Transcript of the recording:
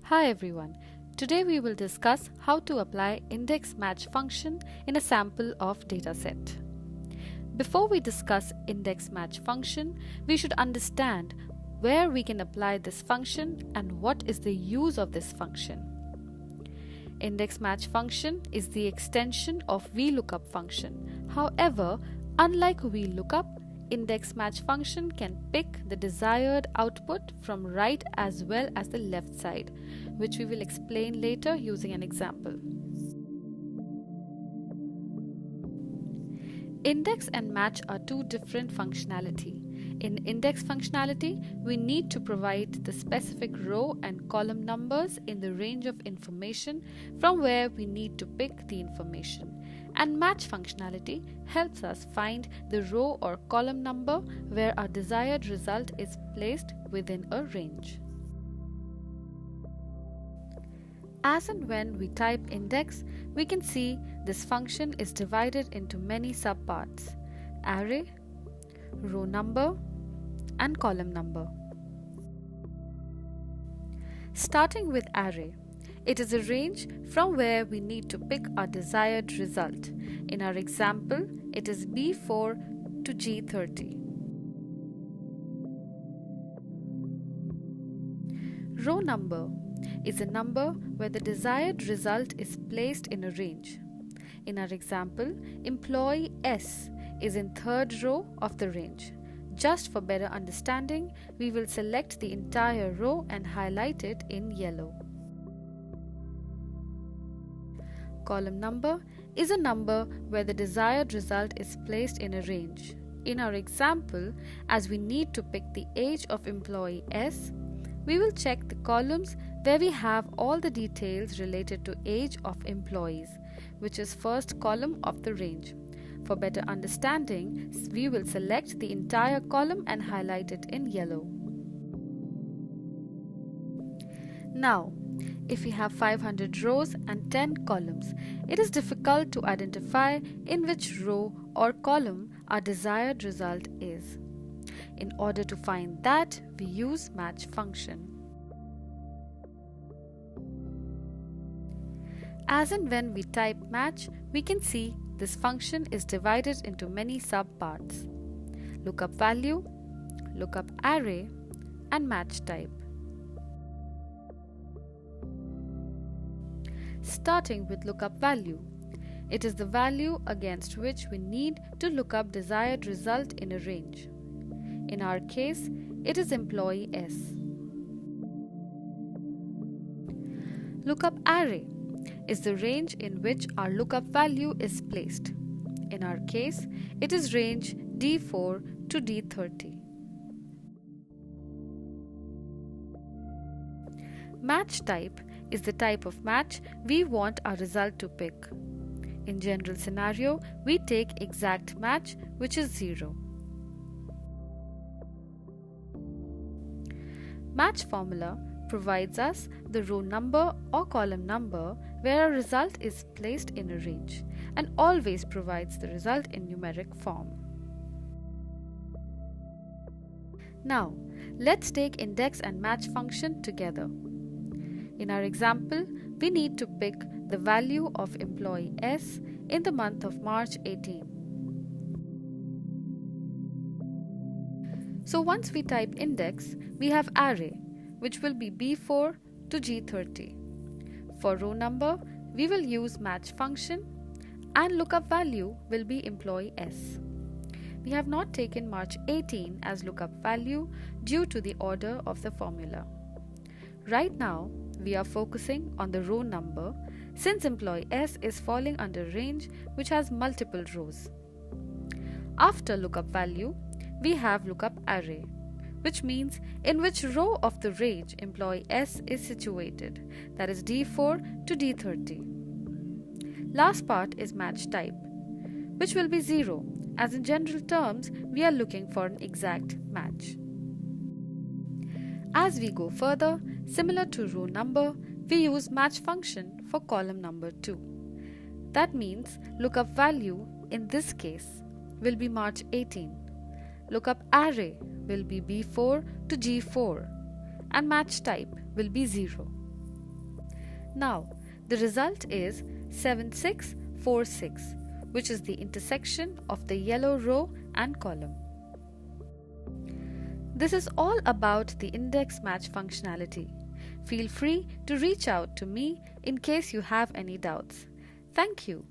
Hi everyone. Today we will discuss how to apply index match function in a sample of dataset. Before we discuss index match function, we should understand where we can apply this function and what is the use of this function. Index match function is the extension of VLOOKUP function. However, unlike VLOOKUP, index match function can pick the desired output from right as well as the left side, which we will explain later using an example. Index and match are two different functionality. In index functionality, we need to provide the specific row and column numbers in the range of information from where we need to pick the information. And match functionality helps us find the row or column number where our desired result is placed within a range. As and when we type index, we can see this function is divided into many subparts: array, row number, and column number. Starting with array, it is a range from where we need to pick our desired result. In our example, it is B4 to G30. Row number is a number where the desired result is placed in a range. In our example, employee S is in third row of the range. Just for better understanding, we will select the entire row and highlight it in yellow. Column number is a number where the desired result is placed in a range. In our example, as we need to pick the age of employee S, we will check the columns where we have all the details related to age of employees, which is first column of the range. For better understanding, we will select the entire column and highlight it in yellow. Now, if we have 500 rows and 10 columns, it is difficult to identify in which row or column our desired result is. In order to find that, we use match function. As and when we type match, we can see this function is divided into many subparts: lookup value, lookup array, and match type. Starting with lookup value, it is the value against which we need to look up desired result in a range. In our case, it is employee S. Lookup array is the range in which our lookup value is placed. In our case, it is range D4 to D30. Match type is the type of match we want our result to pick. In general scenario, we take exact match, which is 0. Match formula provides us the row number or column number where a result is placed in a range, and always provides the result in numeric form. Now, let's take index and match function together. In our example, we need to pick the value of employee S in the month of March 18. So once we type index, we have array, which will be B4 to G30. For row number, we will use match function, and lookup value will be employee S. We have not taken March 18 as lookup value due to the order of the formula. Right now, we are focusing on the row number since employee S is falling under range which has multiple rows. After lookup value, we have lookup array, which means in which row of the range employee S is situated, that is D4 to D30. Last part is match type, which will be 0, as in general terms we are looking for an exact match. As we go further, similar to row number, we use match function for column number 2. That means lookup value in this case will be March 18. Lookup array will be B4 to G4, and match type will be 0. Now, the result is 7646, which is the intersection of the yellow row and column. This is all about the index match functionality. Feel free to reach out to me in case you have any doubts. Thank you.